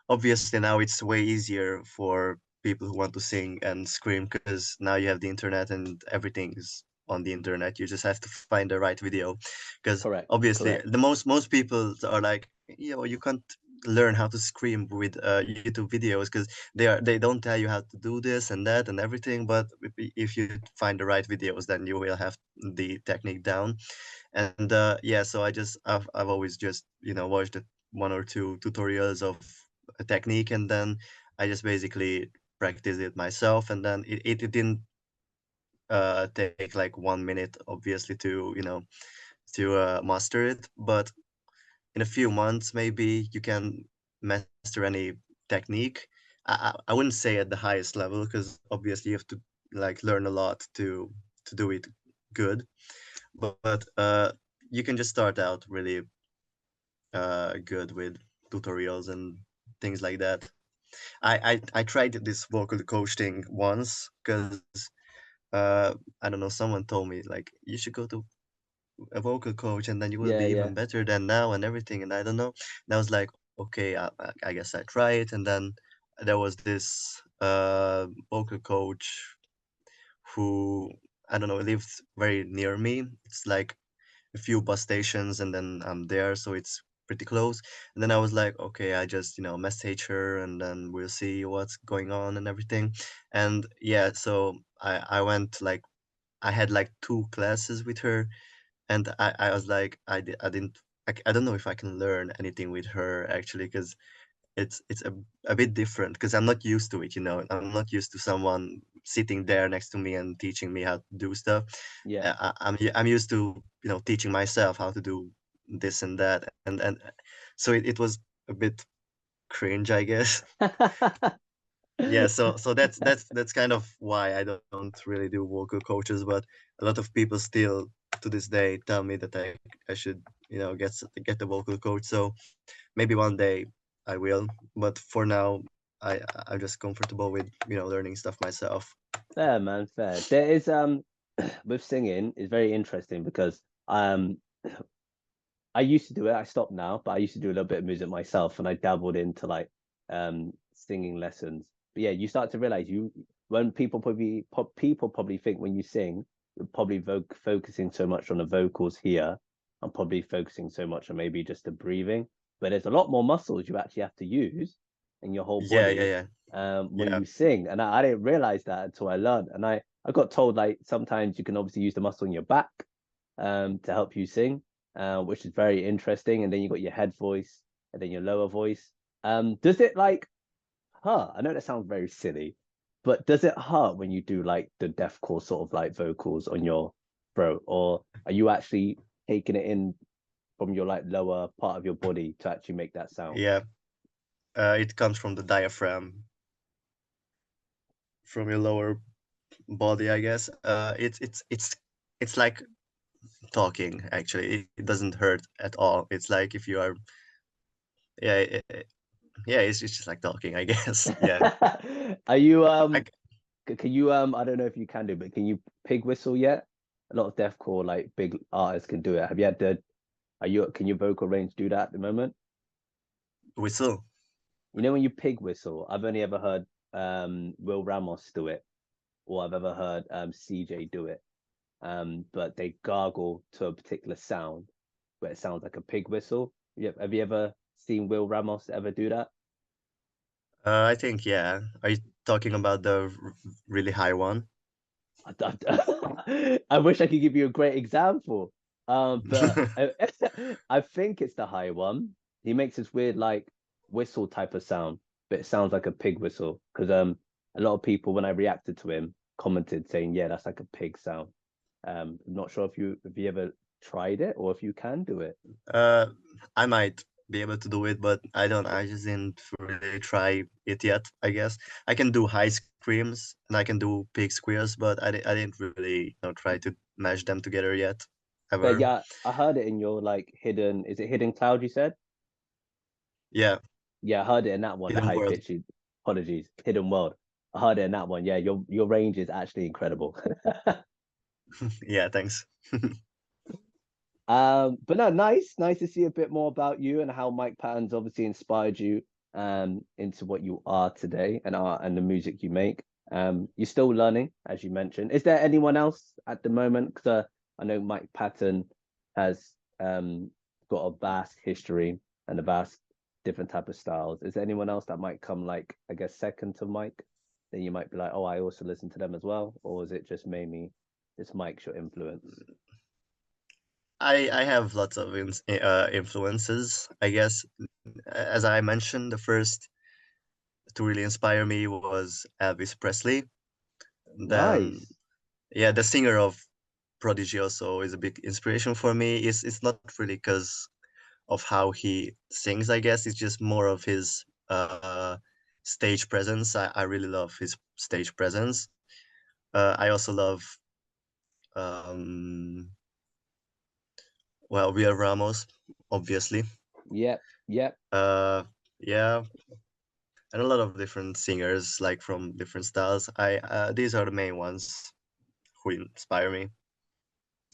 obviously now it's way easier for people who want to sing and scream because now you have the internet and everything is on the internet. You just have to find the right video because Correct, obviously correct. the most people are like, you can't learn how to scream with YouTube videos because they don't tell you how to do this and that and everything. But if you find the right videos, then you will have the technique down. And yeah, so I've always just watched one or two tutorials of a technique, and then I just basically practice it myself, and then it didn't take like 1 minute obviously to master it, but in a few months maybe you can master any technique. I wouldn't say at the highest level because obviously you have to like learn a lot to do it good, but you can just start out really good with tutorials and things like that. I tried this vocal coach thing once because uh, I don't know, someone told me like you should go to a vocal coach and then you will Yeah, be yeah. even better than now and everything. And I don't know. And I was like, okay, I guess I try it. And then there was this vocal coach who I don't know lived very near me. It's like a few bus stations and then I'm there, so it's pretty close. And then I was like, okay, I just message her and then we'll see what's going on and everything. And yeah, so I went like I had like 2 classes with her, and I was like I didn't I don't know if I can learn anything with her actually because it's a bit different because I'm not used to it. I'm not used to someone sitting there next to me and teaching me how to do stuff. Yeah. I'm used to teaching myself how to do this and that, and so it was a bit cringe, I guess. Yeah, so that's kind of why I don't really do vocal coaches, but a lot of people still to this day tell me that I should get the vocal coach. So maybe one day I will, but for now I'm just comfortable with learning stuff myself. Fair, man, fair. There is with singing is very interesting because I used to do it. I stopped now, but I used to do a little bit of music myself, and I dabbled into like singing lessons. But yeah, you start to realize you when people probably think when you sing, you're probably focusing so much on the vocals here, and probably focusing so much on maybe just the breathing. but there's a lot more muscles you actually have to use in your whole Yeah, body yeah, when yeah, you sing. And I didn't realize that until I learned. And I got told like sometimes you can obviously use the muscle in your back to help you sing, which is very interesting. And then you got your head voice and then your lower voice. Does it like hurt? I know that sounds very silly, but does it hurt when you do like the deathcore sort of like vocals on your throat, or are you actually taking it in from your like lower part of your body to actually make that sound? yeah. It comes from the diaphragm, from your lower body, I guess. It's like talking. Actually, it doesn't hurt at all. It's like if you are, yeah, yeah. It's just like talking, I guess. Yeah. Are you I, can you I don't know if you can do, but can you pig whistle yet? A lot of deathcore like big artists can do it. Have you had the are you can your vocal range do that at the moment? whistle. You know when you pig whistle, I've only ever heard Will Ramos do it, or I've ever heard CJ do it. But they gargle to a particular sound where it sounds like a pig whistle. Have you ever seen Will Ramos ever do that? I think, yeah. Are you talking about the really high one? I wish I could give you a great example. But I think it's the high one. He makes this weird like whistle type of sound, but it sounds like a pig whistle. Because a lot of people when I reacted to him commented saying, yeah, that's like a pig sound. I'm not sure if you ever tried it or if you can do it. Uh, I might be able to do it, but I don't. I just didn't really try it yet. I guess I can do high screams and I can do pig squeals, but I didn't really, try to mash them together yet, But ever. yeah, I heard it in your like hidden, is it hidden cloud you said? Yeah, Yeah, I heard it in that one, the hidden high world. pitch. Apologies, hidden world. I heard it in that one. Yeah, your range is actually incredible. Yeah, thanks. But no, nice to see a bit more about you and how Mike Patton's obviously inspired you into what you are today and art and the music you make. You're still learning, as you mentioned. Is there anyone else at the moment? Because I know Mike Patton has got a vast history and a vast different type of styles. Is there anyone else that might come like I guess second to Mike? Then you might be like, oh, I also listen to them as well, or is it just mainly just Mike's your influence? I have lots of influences. I guess, as I mentioned, the first to really inspire me was Elvis Presley. Then, Nice. yeah, the singer of Prodigy also is a big inspiration for me. It's not really because of how he sings, I guess. It's just more of his stage presence. I really love his stage presence. I also love, um, well, Will Ramos, obviously. Yep, yep. Uh, yeah, and a lot of different singers, like from different styles. I These are the main ones who inspire me.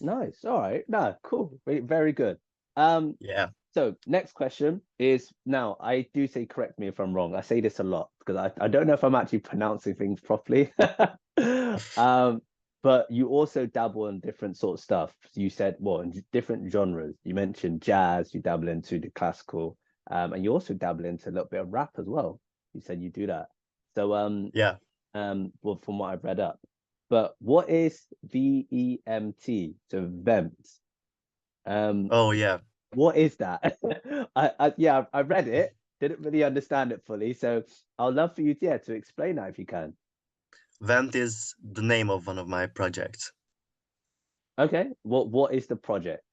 Nice. All right. No, cool. Very good. Um, Yeah. so next question is now I do say correct me if I'm wrong. I say this a lot because I don't know if I'm actually pronouncing things properly. Um, but you also dabble in different sort of stuff. You said, well, in different genres. You mentioned jazz, you dabble into the classical, and you also dabble into a little bit of rap as well. You said you do that. So Yeah. well, from what I've read up. But what is VEMT? So vent. Um, Oh, yeah. what is that? Yeah, I read it, didn't really understand it fully. So I'd love for you, yeah, to explain that if you can. Vent is the name of one of my projects. Okay. What is the project?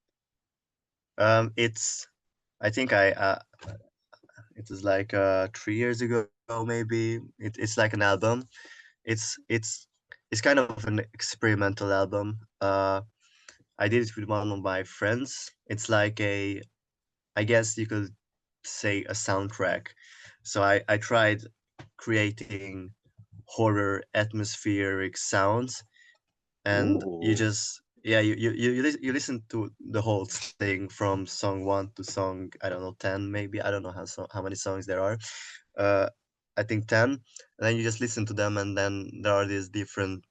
It's I think it was like 3 years ago, maybe. It's like an album. It's it's it's kind of an experimental album. I did it with one of my friends. It's like I guess you could say a soundtrack. So I tried creating horror atmospheric sounds, and you Ooh. just, yeah, you listen to the whole thing from song one to song, I don't know, 10 maybe. I don't know how many songs there are. uh I think 10, and then you just listen to them, and then there are these different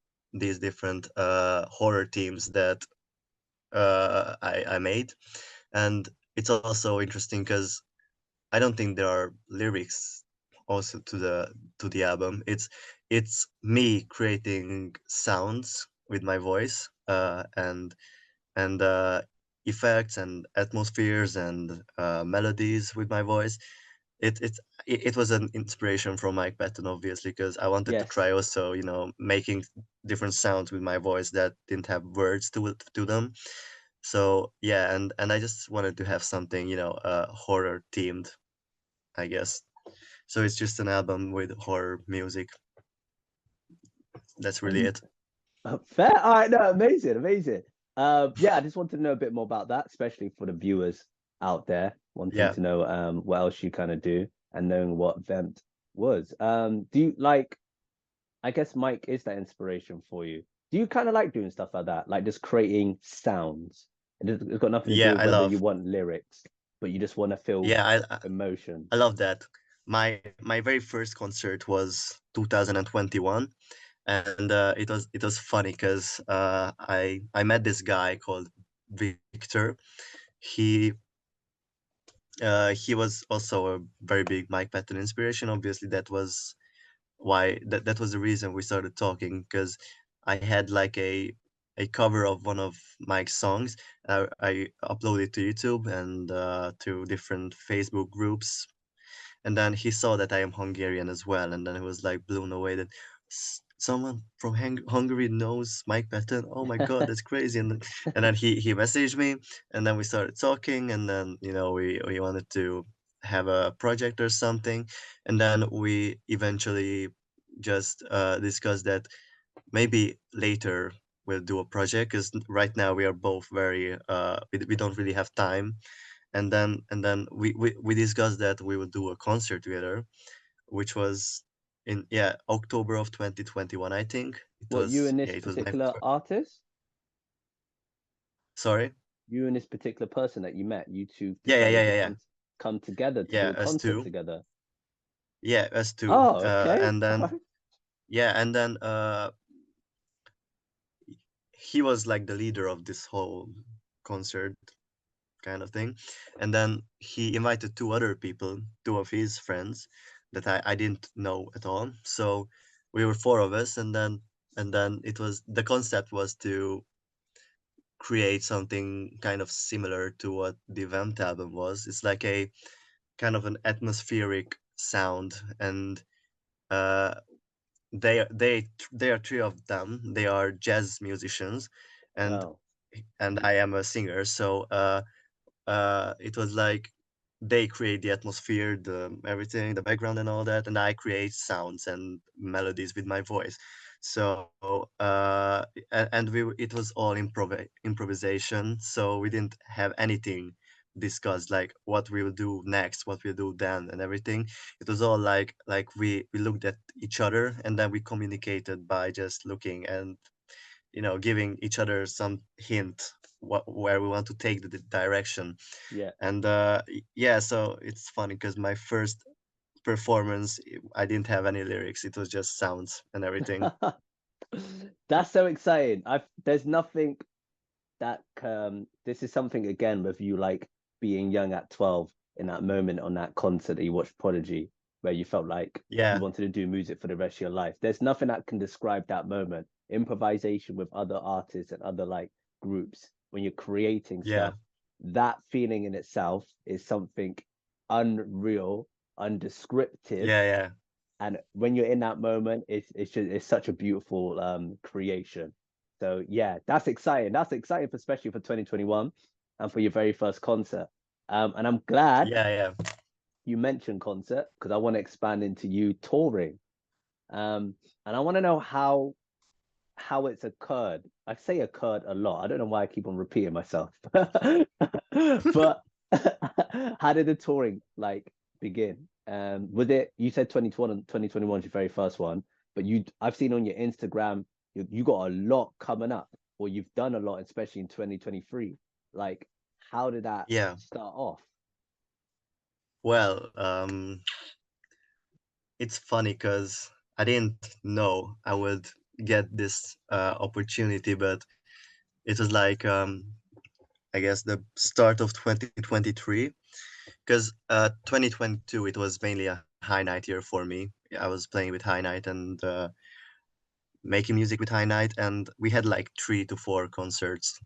horror themes that I made. And it's also interesting because I don't think there are lyrics also to the album. It's me creating sounds with my voice, and effects and atmospheres and melodies with my voice. It it it was an inspiration from Mike Patton, obviously, because I wanted to Yes. try also, making different sounds with my voice that didn't have words to them. So yeah, and I just wanted to have something, horror themed, I guess. So it's just an album with horror music. That's really it. Fair. All right. No, amazing, amazing. Yeah, I just wanted to know a bit more about that, especially for the viewers out there wanting Yeah. to know what else you kind of do and knowing what Vent was. Do you like? I guess Mike is that inspiration for you. Do you kind of like doing stuff like that, like just creating sounds? It's got nothing to do Yeah, with I whether you love. want lyrics, but you just want to feel Yeah, I emotions. love that. My very first concert was 2021, and it was funny because I met this guy called Victor. He he was also a very big Mike Patton inspiration. Obviously, that was the reason we started talking, because I had like a cover of one of Mike's songs. I uploaded to YouTube and to different Facebook groups, and then he saw that I am Hungarian as well, and then he was like blown away that someone from Hungary knows Mike Patton. Oh my God, that's crazy! And then he messaged me, and then we started talking, and then we wanted to have a project or something, and then we eventually just discussed that maybe later we'll do a project, because right now we are both very we don't really have time, and then we discussed that we would do a concert together, which was in, yeah, October of 2021, I think. It What, you was, and yeah, this it was my particular artist? sorry. You and this particular person that you met, you two Yeah, yeah, decided yeah, to yeah, yeah. come together to do Yeah, a us concert two. together. Yeah, us two. Oh, okay. And All then right. yeah, and then he was like the leader of this whole concert kind of thing. And then he invited two other people, two of his friends that I didn't know at all. So we were four of us, and then it was, the concept was to create something kind of similar to what the Vamp album was. It's like a kind of an atmospheric sound, and uh, they are three of them. They are jazz musicians, and Wow. I am a singer. So it was like they create the atmosphere, the everything, the background and all that, and I create sounds and melodies with my voice. So and it was all improvisation, so we didn't have anything discussed, like what we will do next, what we'll do then, and everything. It was all like we looked at each other, and then we communicated by just looking and giving each other some hint where we want to take the direction. Yeah. And yeah, so it's funny because my first performance, I didn't have any lyrics. It was just sounds and everything. That's so exciting. There's nothing that this is something again with you like being young at 12 in that moment on that concert that you watched Prodigy, where you felt like you Yeah, wanted to do music for the rest of your life. There's nothing that can describe that moment. Improvisation with other artists and other like groups when you're creating yeah, stuff, that feeling in itself is something unreal, undescriptive. yeah, yeah, And when you're in that moment, it's such a beautiful creation. So yeah, that's exciting. That's exciting, especially for 2021 and for your very first concert. And I'm glad yeah, yeah, you mentioned concert because I want to expand into you touring. And I want to know how it's occurred. I say occurred a lot. I don't know why I keep on repeating myself. But how did the touring like begin? Was it you said 2020 2021 is your very first one, but I've seen on your Instagram you got a lot coming up, or you've done a lot, especially in 2023. Like, how did that yeah. start off? Well, it's funny because I didn't know I would get this opportunity, but it was like I guess the start of 2023, because 2022 it was mainly a high night year for me. I was playing with high night and making music with high night, and we had like 3 to 4 concerts,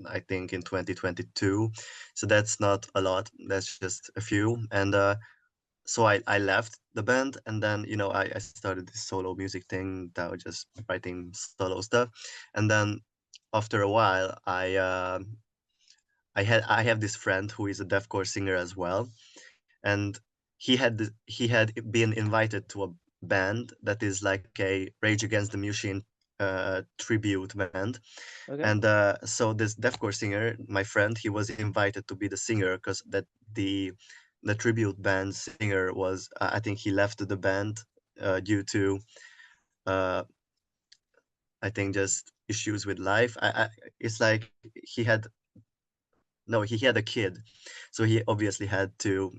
I think, in 2022. So that's not a lot. That's just a few. And so I left the band, and then I started this solo music thing that was just writing solo stuff. And then after a while, I have this friend who is a deathcore singer as well, and he had been invited to a band that is like a Rage Against the Machine tribute band. Okay. And so this deathcore singer, my friend, he was invited to be the singer, because that the tribute band singer was, I think he left the band due to uh, I think just issues with life. It's like he had no, he had a kid, so he obviously had to,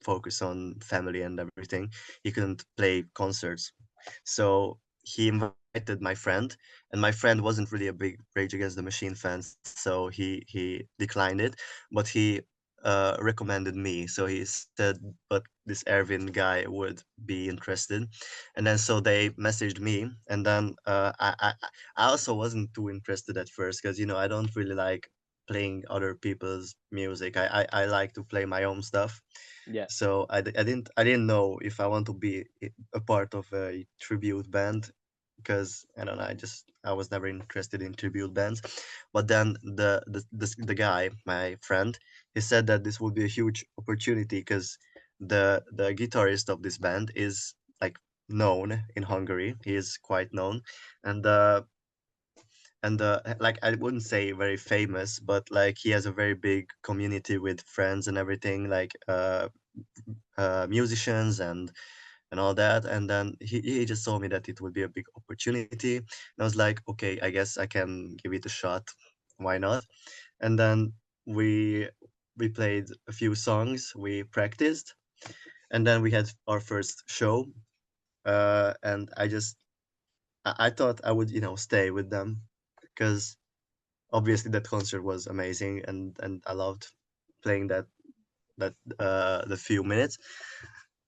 focus on family and everything. He couldn't play concerts, so he invited my friend, and my friend wasn't really a big Rage Against the Machine fan, so he declined it, but he recommended me. So he said, but this Ervin guy would be interested, and then so they messaged me, and then I also wasn't too interested at first, because I don't really like playing other people's music. I like to play my own stuff. Yeah. So I didn't know if I want to be a part of a tribute band, because I don't know, I was never interested in tribute bands. But then the guy, my friend, he said that this would be a huge opportunity, because the guitarist of this band is like known in Hungary. He is quite known, and like, I wouldn't say very famous, but like he has a very big community with friends and everything, like musicians and all that. And then he just told me that it would be a big opportunity, and I was like, okay, I guess I can give it a shot. Why not? And then we we played a few songs, we practiced, and then we had our first show. And I thought I would, stay with them, because obviously that concert was amazing, and I loved playing that the few minutes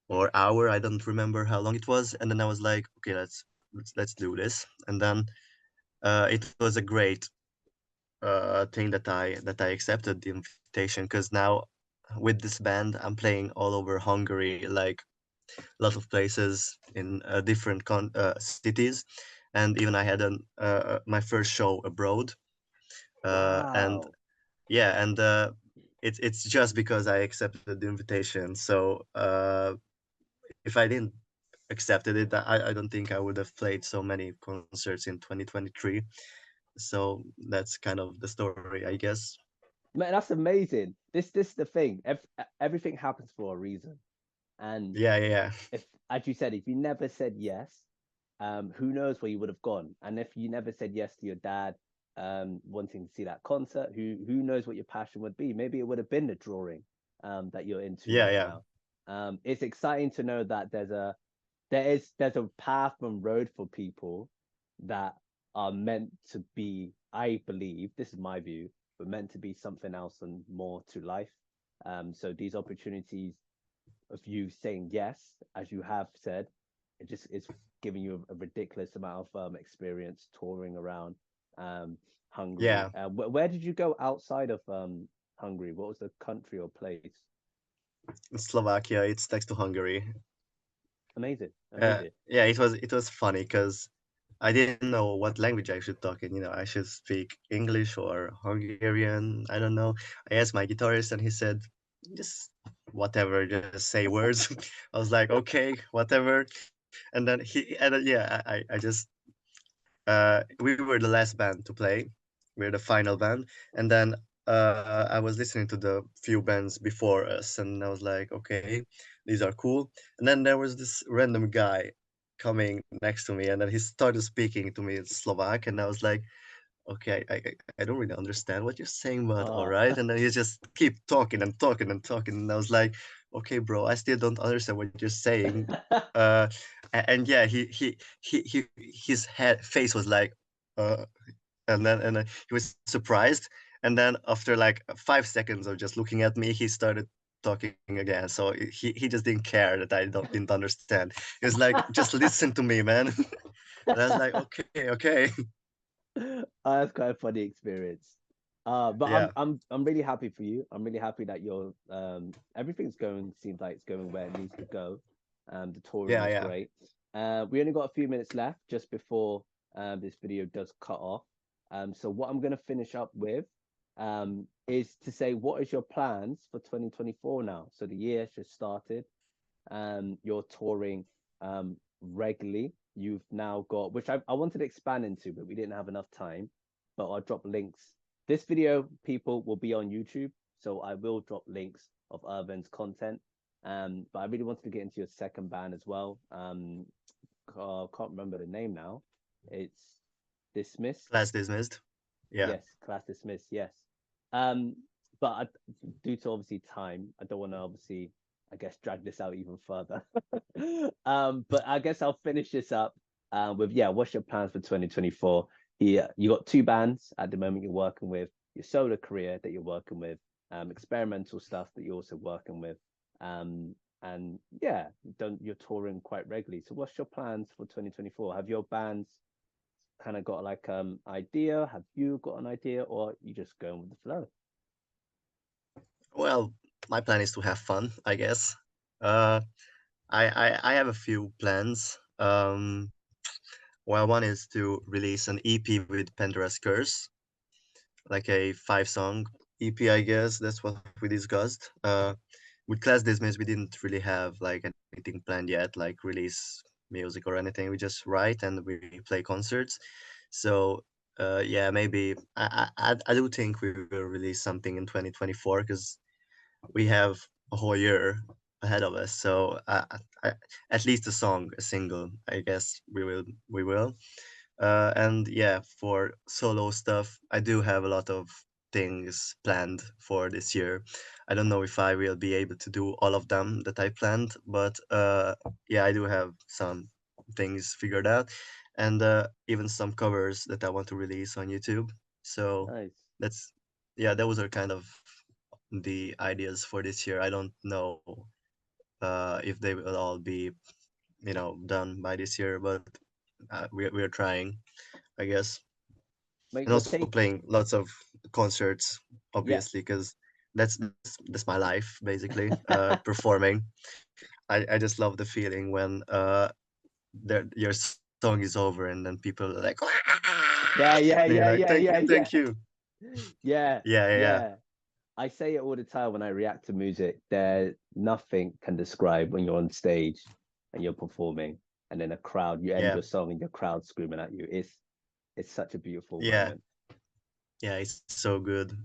or hour, I don't remember how long it was. And then I was like, okay, let's do this. And then it was a great thing that I accepted the invitation, because now with this band I'm playing all over Hungary, like a lot of places in different cities. And even I had my first show abroad. And Wow. yeah, and it's just because I accepted the invitation. So if I didn't accepted it, I don't think I would have played so many concerts in 2023. So that's kind of the story, I guess. Man, that's amazing. This is the thing. Everything happens for a reason. And Yeah, yeah, yeah. if, as you said, if you never said yes, who knows where you would have gone? And if you never said yes to your dad, wanting to see that concert, who knows what your passion would be? Maybe it would have been the drawing, that you're into Yeah, right yeah. now. It's exciting to know that there's a path and road for people that are meant to be, I believe, this is my view, but meant to be something else and more to life. So these opportunities of you saying yes, as you have said, it just is giving you a ridiculous amount of experience touring around um, Hungary. Yeah. Where did you go outside of Hungary? What was the country or place? Slovakia, it's next to Hungary. Amazing, amazing. Yeah, it was funny, because I didn't know what language I should talk in. I should speak English or Hungarian. I don't know. I asked my guitarist, and he said, just whatever, just say words. I was like, okay, whatever. And then yeah, I just we were the last band to play. We are the final band, and then I was listening to the few bands before us, and I was like, okay, these are cool. And then there was this random guy coming next to me, and then he started speaking to me in Slovak, and I was like, okay, I don't really understand what you're saying, but all Oh, right. And then he just keep talking and talking and talking, and I was like, okay, bro, I still don't understand what you're saying. Uh, and yeah, his face was like, uh, and then he was surprised, and then after like 5 seconds of just looking at me, he started talking again. So he just didn't care that I didn't understand. He was like, just listen to me, man. And I was like, okay, okay. That's quite a funny experience. But Yeah, I'm really happy for you. I'm really happy that you're everything's going seems like it's going where it needs to go. The touring yeah, is yeah. great. We only got a few minutes left just before this video does cut off. So what I'm gonna finish up with is to say what is your plans for 2024 now? So the year just started. You're touring regularly. You've now got, which I wanted to expand into, but we didn't have enough time. But I'll drop links. This video, people, will be on YouTube, so I will drop links of Ervin's content. But I really wanted to get into your second band as well. Can't remember the name now. It's Dismissed. Class dismissed. Yeah, Yes, Class Dismissed. Yes. Um, but due to obviously time, I don't want to obviously, I guess, drag this out even further. But I guess I'll finish this up with yeah, what's your plans for 2024? Yeah, you got two bands at the moment you're working with, your solo career that you're working with, experimental stuff that you're also working with. And yeah, you're touring quite regularly. So what's your plans for 2024? Have your bands kind of got like idea? Have you got an idea, or you just going with the flow? well, my plan is to have fun, I guess. uh I have a few plans. Well, one is to release an EP with Pandora's Curse, like a 5 song EP, I guess. That's what we discussed. With Class Dismiss, we didn't really have like anything planned yet, like release music or anything. We just write and we play concerts. So yeah, maybe I do think we will release something in 2024 because we have a whole year ahead of us. So I, at least a song, a single, I guess we will. And yeah, for solo stuff, I do have a lot of things planned for this year. I don't know if I will be able to do all of them that I planned, but yeah, I do have some things figured out, and even some covers that I want to release on YouTube. So Nice. that's yeah, those are kind of the ideas for this year. I don't know if they will all be done by this year, but we're trying, I guess. Mate, And you're also take playing lots of concerts, yeah. obviously, because that's my life basically. Performing. I just love the feeling when your song is over and then people are like, Yeah, and yeah, you're yeah, like, yeah, thank yeah, you, yeah. thank you. Yeah, Yeah, yeah, yeah, yeah. I say it all the time when I react to music. There, nothing can describe when you're on stage and you're performing, and then a crowd, you end yeah, your song and your crowd screaming at you. It's such a beautiful yeah, moment. yeah. It's so good.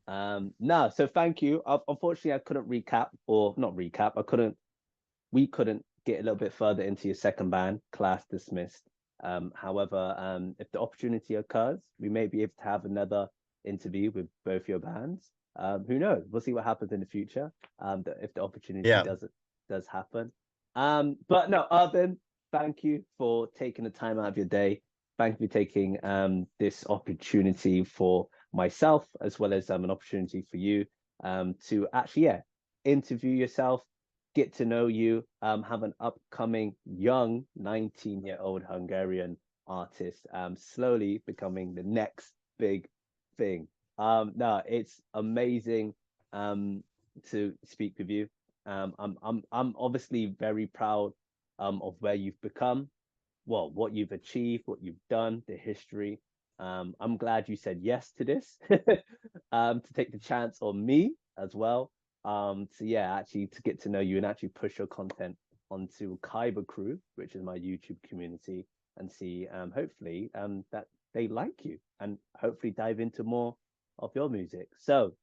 No, so thank you. Unfortunately, I couldn't recap or not recap. We couldn't get a little bit further into your second band, Class Dismissed. However, if the opportunity occurs, we may be able to have another interview with both your bands. Who knows? We'll see what happens in the future. If the opportunity Yeah, does happen. But no, Ervin, thank you for taking the time out of your day. Thank you for taking this opportunity for myself as well as an opportunity for you to actually interview yourself, get to know you, have an upcoming young 19-year-old Hungarian artist, slowly becoming the next big thing. No, it's amazing to speak with you. I'm obviously very proud of where you've become, well, what you've achieved, what you've done, the history. I'm glad you said yes to this, to take the chance on me as well. So yeah, actually to get to know you and actually push your content onto Kyber Crew, which is my YouTube community, and see hopefully that they like you and hopefully dive into more of your music. So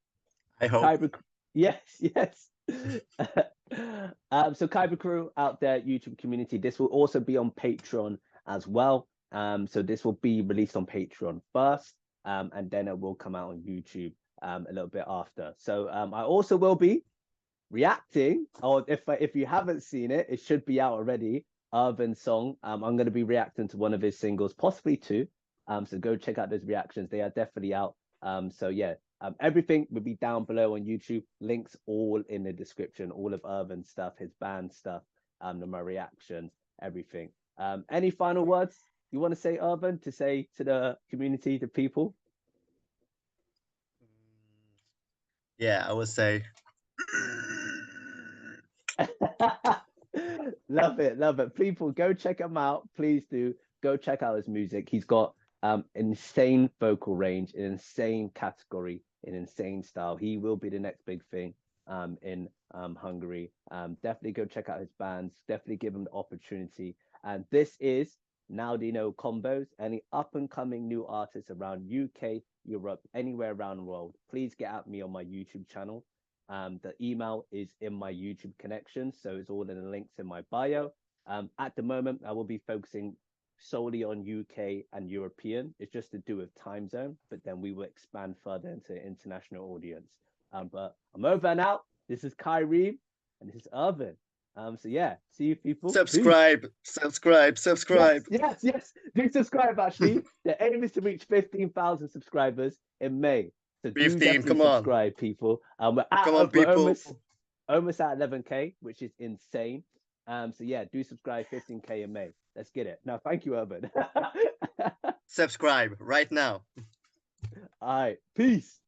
I hope. Kyber, yes, yes. So Kyber Crew out there, YouTube community. This will also be on Patreon as well. So this will be released on Patreon first, and then it will come out on YouTube a little bit after. So I also will be reacting, or if you haven't seen it, it should be out already. Ervin song. I'm going to be reacting to one of his singles, possibly two. So go check out those reactions. They are definitely out. So yeah, Everything will be down below on YouTube. Links all in the description. All of Ervin's stuff, his band stuff, my reactions, everything. Any final words you want to say, Ervin, to say to the community, the people? Yeah, I would say. Love it, love it. People, go check him out. Please do go check out his music. He's got insane vocal range, an insane category, an insane style. He will be the next big thing in Hungary. Definitely go check out his bands. Definitely give him the opportunity. And this is Now Do You Know Combos. Any up and coming new artists around UK, Europe, anywhere around the world, please get at me on my YouTube channel. The email is in my YouTube connection, so it's all in the links in my bio. At the moment, I will be focusing solely on UK and European. It's just to do with time zone, but then we will expand further into international audience. But I'm over and out. This is Kyrie, and this is Ervin. So yeah, see you people. Subscribe, subscribe, subscribe. Yes. Do subscribe. Actually, the aim is to reach 15,000 subscribers in May. So do 15, definitely come on. subscribe, people. We're Come on, people. almost at 11K, which is insane. So yeah, do subscribe. 15K in May. Let's get it. Now, thank you, Ervin. Subscribe right now. All right, peace.